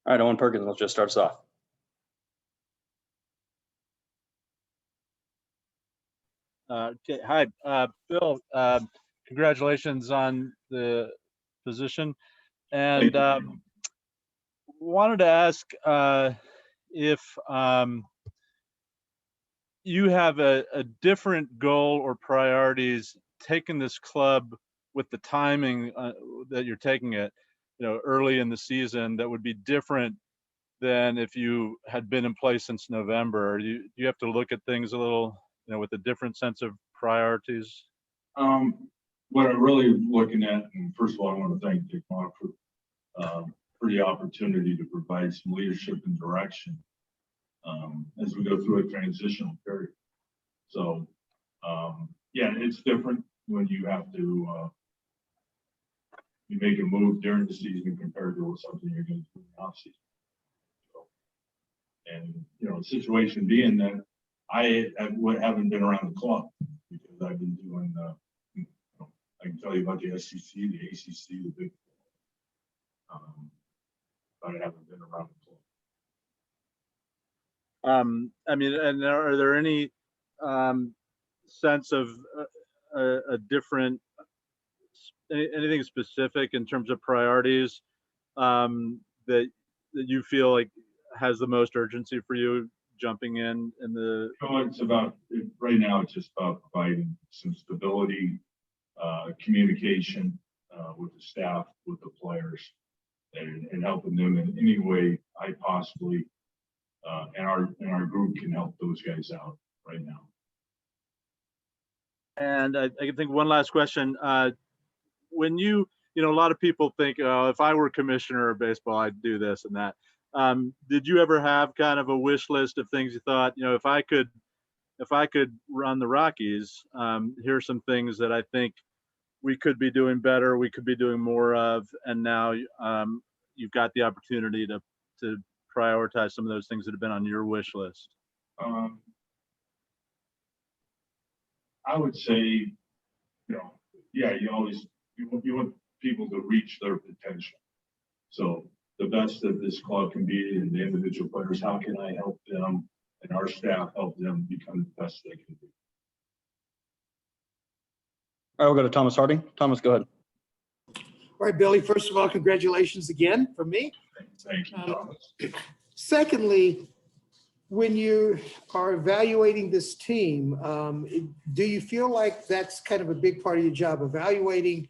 All right, Owen Perkins, let's just start us off. Okay. Hi, Bill. Congratulations on the position, and wanted to ask if you have a different goal or priorities taking this club with the timing that you're taking it, early in the season, that would be different than if you had been in place since November. You have to look at things a little, with a different sense of priorities. What I'm really looking at, and first of all, I want to thank Dick Mock for the opportunity to provide some leadership and direction as we go through a transitional period. So, yeah, it's different when you have to you make a move during the season compared to something you're going to do in the off season. So, and the situation being that I haven't been around the club because I've been doing I can tell you about the SEC, the ACC, the Big Four, but I haven't been around the club. I mean, and are there any sense of a different, anything specific in terms of priorities that you feel like has the most urgency for you jumping in the? It's about, right now, it's just about providing some stability, communication with the staff, with the players, and helping them in any way I possibly and our group can help those guys out right now. And I can think one last question. When a lot of people think, oh, if I were commissioner of baseball, I'd do this and that. Did you ever have kind of a wish list of things you thought, if I could run the Rockies, here's some things that I think we could be doing better, we could be doing more of, and now you've got the opportunity to prioritize some of those things that have been on your wish list? I would say, yeah, you want people to reach their potential. So the best that this club can be, and the individual players, how can I help them and our staff help them become the best they can be? All right, we'll go to Thomas Harding. Thomas, go ahead. All right, Billy, first of all, congratulations again from me. Thank you, Thomas. Secondly, when you are evaluating this team, do you feel like that's kind of a big part of your job, evaluating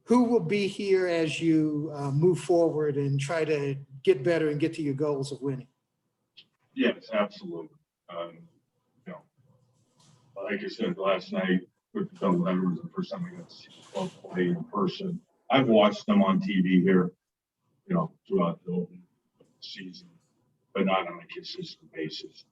who will be here as you move forward and try to get better and get to your goals of winning? Yes, absolutely. Like I said last night, with the double header was the first time I got to see the club play in person. I've watched them on TV here, throughout the season, but not on a consistent basis.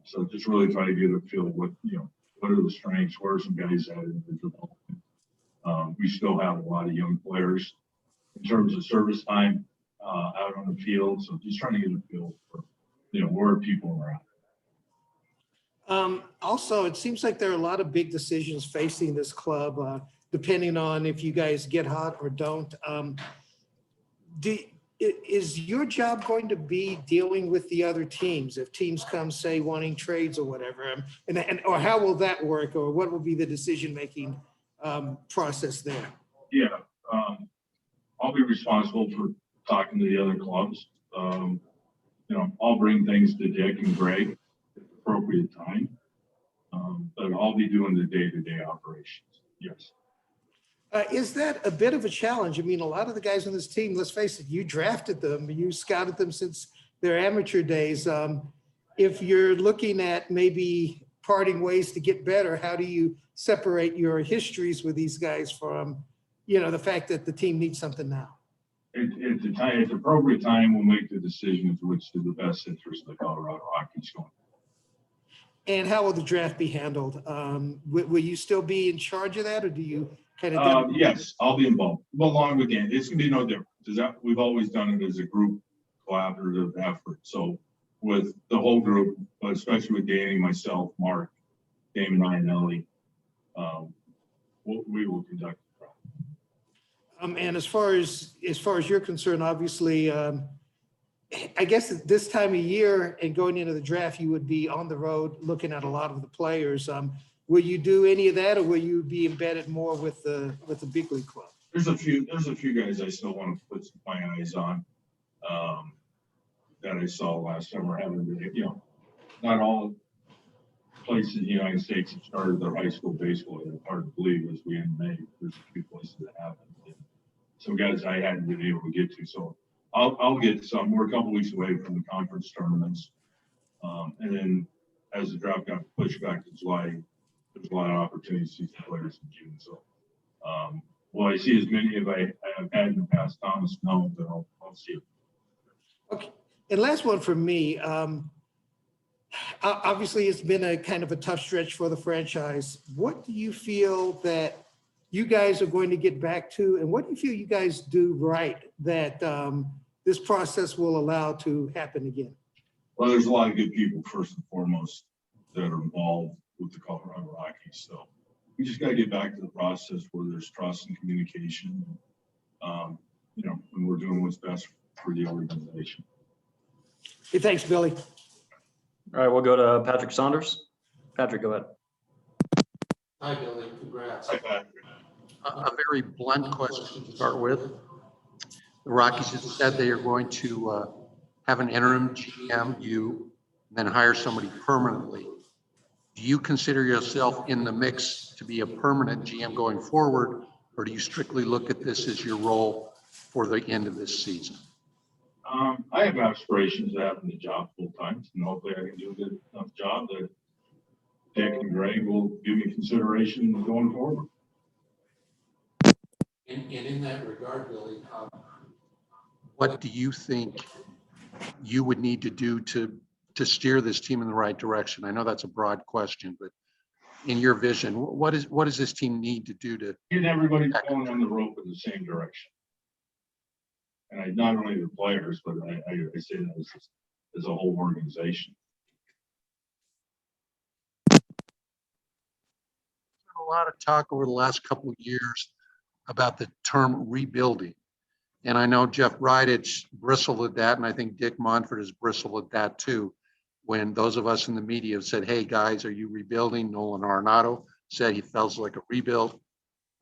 So just really try to get a feel of what are the strengths, where are some guys at in the development. We still have a lot of young players in terms of service time out on the field. So just trying to get a feel for, where people are at. Also, it seems like there are a lot of big decisions facing this club, depending on if you guys get hot or don't. Is your job going to be dealing with the other teams if teams come, say, wanting trades or whatever? Or how will that work, or what will be the decision-making process there? Yeah, I'll be responsible for talking to the other clubs. I'll bring things to Dick and Greg at the appropriate time, but I'll be doing the day-to-day operations. Yes. Is that a bit of a challenge? I mean, a lot of the guys on this team, let's face it, you drafted them, you scouted them since their amateur days. If you're looking at maybe parting ways to get better, how do you separate your histories with these guys from, the fact that the team needs something now? At the appropriate time, we'll make the decision as to which is the best interest of the Colorado Rockies going. And how will the draft be handled? Will you still be in charge of that, or do you kind of? Yes, I'll be involved. Well, again, it's gonna be no different because we've always done it as a group collaborative effort. So with the whole group, but especially with Danny, myself, Mark, Damon, and Ellie, we will conduct the draft. And as far as you're concerned, obviously, I guess at this time of year and going into the draft, you would be on the road looking at a lot of the players. Will you do any of that, or will you be embedded more with the big league club? There's a few guys I still want to put my eyes on, that I saw last summer. Haven't really, not all places in the United States have started their high school baseball. It's hard to believe as we end May. There's a few places that haven't. Some guys I hadn't been able to get to. So I'll get some. We're a couple weeks away from the conference tournaments. And then as the draft got pushed back to July, there's a lot of opportunities to see some players in June. So will I see as many as I have had in the past, Thomas? No, but I'll see it. Okay. And last one for me. Obviously, it's been a kind of a tough stretch for the franchise. What do you feel that you guys are going to get back to, and what do you feel you guys do right that this process will allow to happen again? Well, there's a lot of good people, first and foremost, that are involved with the Colorado Rockies. So we just got to get back to the process where there's trust and communication, and we're doing what's best for the organization. Hey, thanks, Billy. All right, we'll go to Patrick Saunders. Patrick, go ahead. Hi, Billy. Congrats. Hi, Patrick. A very blunt question to start with. The Rockies have said they are going to have an interim GM, you, and then hire somebody permanently. Do you consider yourself in the mix to be a permanent GM going forward, or do you strictly look at this as your role for the end of this season? I have aspirations of having the job full time, and hopefully I can do a good enough job that Dick and Greg will give me consideration going forward. And in that regard, Billy, what do you think you would need to do to steer this team in the right direction? I know that's a broad question, but in your vision, what does this team need to do to get everybody going on the rope in the same direction? And not only the players, but I say that as a whole organization. A lot of talk over the last couple of years about the term rebuilding. And I know Jeff Bridich bristled at that, and I think Dick Monfort has bristled at that too, when those of us in the media have said, hey guys, are you rebuilding? Nolan Arenado said he felt like a rebuild.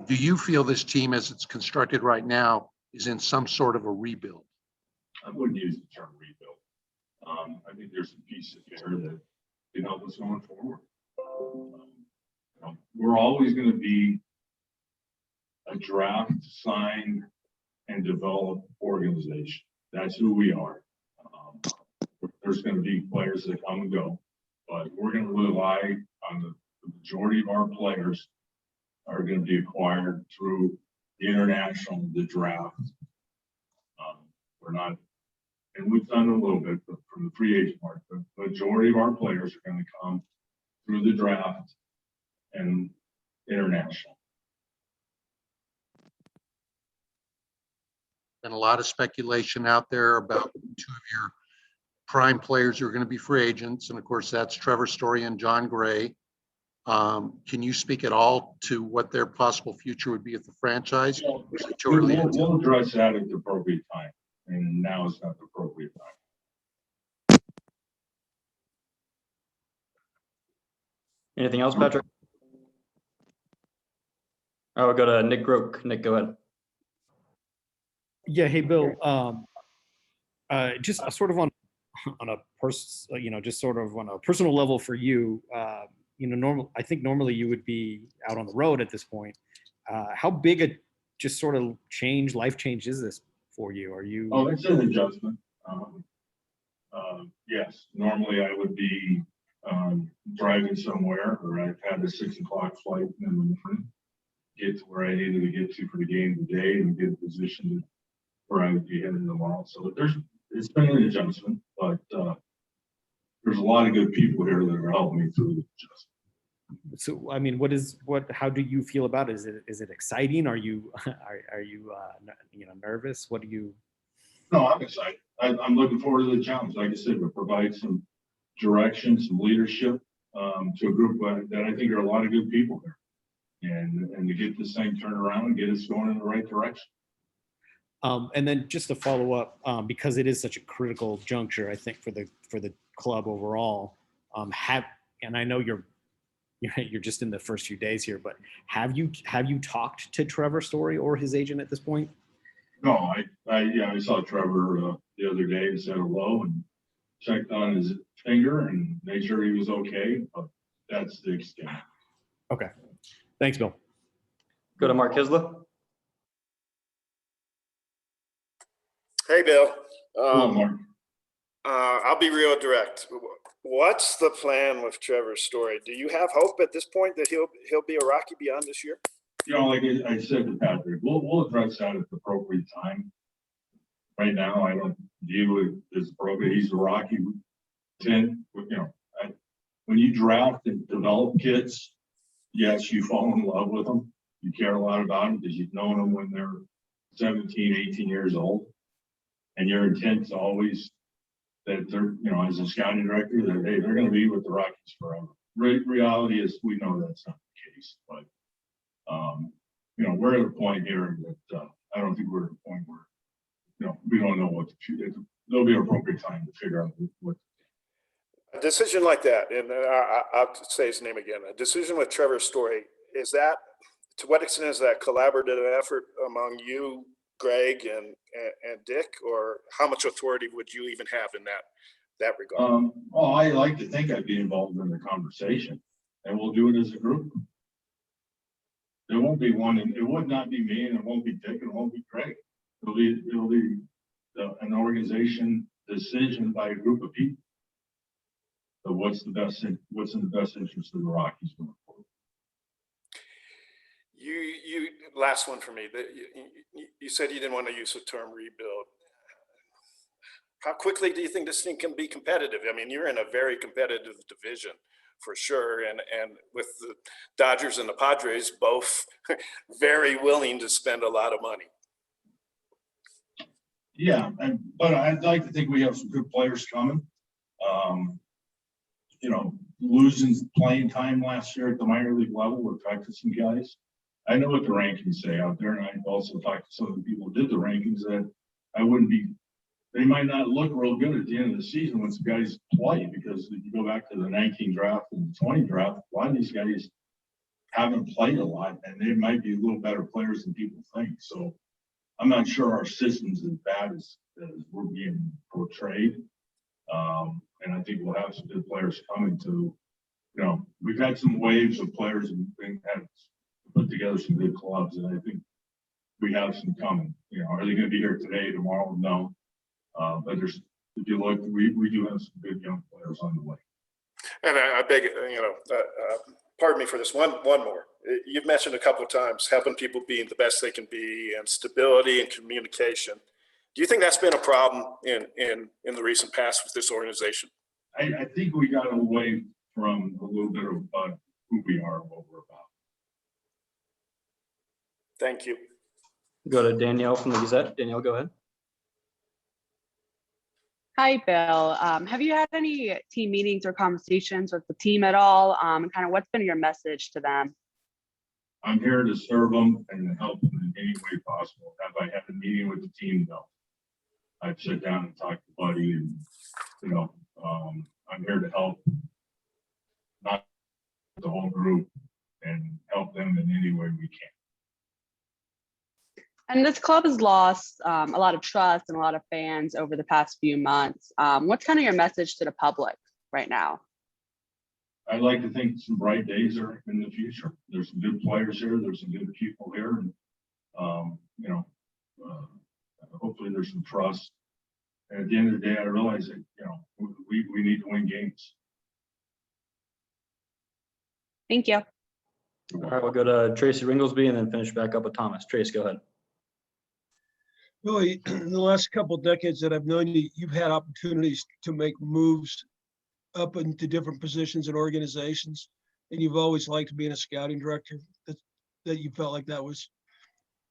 Do you feel this team as it's constructed right now is in some sort of a rebuild? I wouldn't use the term rebuild. I think there's some pieces there that can help us going forward. We're always going to be a draft, sign, and develop organization. That's who we are. There's going to be players that come and go, but we're going to rely on the majority of our players are going to be acquired through the international, the draft. We're not, and we've done a little bit from the free agent market, but the majority of our players are going to come through the draft and international. And a lot of speculation out there about two of your prime players who are going to be free agents. And of course, that's Trevor Story and John Gray. Can you speak at all to what their possible future would be at the franchise? We'll address that at the appropriate time. And now is not the appropriate time. Anything else, Patrick? I will go to Nick Groke. Nick, go ahead. Yeah. Hey, Bill. Just sort of on a just sort of on a personal level for you. I think normally you would be out on the road at this point. How big a just sort of life change is this for you? Are you? Oh, it's an adjustment. Yes, normally I would be driving somewhere, or I've had a 6 o'clock flight in the morning, get to where I needed to get to for the game today and get positioned where I would be heading tomorrow. So it's been an adjustment, but there's a lot of good people here that are helping me through the adjustment. So, I mean, how do you feel about it? Is it exciting? Are you nervous? What do you? No, I'm excited. I'm looking forward to the challenge. Like I said, to provide some direction, some leadership to a group that I think are a lot of good people there, and to get this thing turned around and get us going in the right direction. And then just to follow up, because it is such a critical juncture, I think for the club overall, and I know you're just in the first few days here, but have you talked to Trevor Story or his agent at this point? No, I saw Trevor the other day and said hello and checked on his finger and made sure he was okay, but that's the extent. Okay. Thanks, Bill. Go to Mark Kisla. Hey, Bill. Hello, Mark. I'll be real direct. What's the plan with Trevor's story? Do you have hope at this point that he'll be a Rocky beyond this year? You know, like I said to Patrick, we'll address that at the appropriate time. Right now, I don't view it as appropriate. He's a Rocky 10. You know, when you draft and develop kids, yes, you fall in love with them. You care a lot about them because you've known them when they're 17, 18 years old. And your intent is always that they're, you know, as a scouting director, that, hey, they're going to be with the Rockies forever. Reality is we know that's not the case, but, you know, we're at a point here that I don't think we're at a point where, you know, we don't know what to choose. There'll be an appropriate time to figure out what. A decision like that, and I'll say his name again, a decision with Trevor's story, is that, to what extent is that collaborative effort among you, Greg, and Dick, or how much authority would you even have in that regard? Well, I like to think I'd be involved in the conversation, and we'll do it as a group. There won't be one, and it would not be me, and it won't be Dick, and it won't be Greg. It'll be an organization decision by a group of people. So what's in the best interest of the Rockies going forward? You last one for me. You said you didn't want to use the term rebuild. How quickly do you think this thing can be competitive? I mean, you're in a very competitive division for sure, and with the Dodgers and the Padres both very willing to spend a lot of money. Yeah, but I'd like to think we have some good players coming. You know, losing playing time last year at the minor league level affected some guys. I know what the rankings say out there, and I also talked to some of the people who did the rankings that they might not look real good at the end of the season when some guys play, because if you go back to the 19 draft and the 20 draft, a lot of these guys haven't played a lot, and they might be a little better players than people think. So I'm not sure our system's as bad as we're being portrayed. And I think we'll have some good players coming to, you know, we've had some waves of players and have put together some good clubs, and I think we have some coming. You know, are they going to be here today, tomorrow? No. But if you look, we do have some good young players on the way. And I beg, you know, pardon me for this, one more. You've mentioned a couple of times helping people being the best they can be, and stability and communication. Do you think that's been a problem in the recent past with this organization? I think we got away from a little bit of who we are and what we're about. Thank you. Go to Danielle from the Gazette. Danielle, go ahead. Hi, Bill. Have you had any team meetings or conversations with the team at all? And kind of what's been your message to them? I'm here to serve them and help them in any way possible. Have I had a meeting with the team? No. I've sat down and talked to Buddy, and you know, I'm here to help, not the whole group, and help them in any way we can. And this club has lost a lot of trust and a lot of fans over the past few months. What's kind of your message to the public right now? I'd like to think some bright days are in the future. There's some good players here. There's some good people here, and you know, hopefully there's some trust. And at the end of the day, I realize that, you know, we need to win games. Thank you. All right, we'll go to Tracy Ringlesby and then finish back up with Thomas. Trace, go ahead. Really, in the last couple of decades that I've known you, you've had opportunities to make moves up into different positions in organizations, and you've always liked being a scouting director. That you felt like that was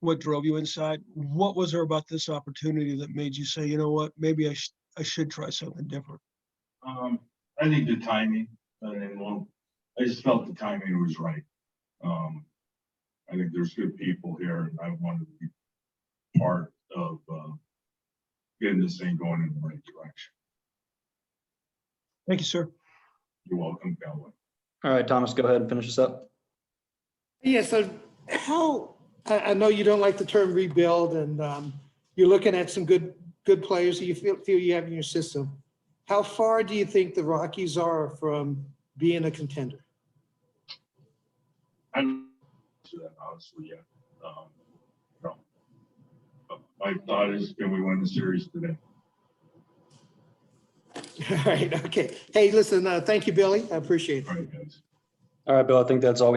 what drove you inside. What was there about this opportunity that made you say, you know what, maybe I should try something different? I think the timing, and well, I just felt the timing was right. I think there's good people here, and I wanted to be part of getting this thing going in the right direction. Thank you, sir. You're welcome, Cowboy. All right, Thomas, go ahead and finish this up. Yeah, so how, I know you don't like the term rebuild and you're looking at some good players that you feel you have in your system. How far do you think the Rockies are from being a contender? I'm to that honestly yet. No. But my thought is, can we win the series today? All right, okay. Hey, listen, thank you, Billy. I appreciate it. All right, guys. All right, Bill, I think that's all we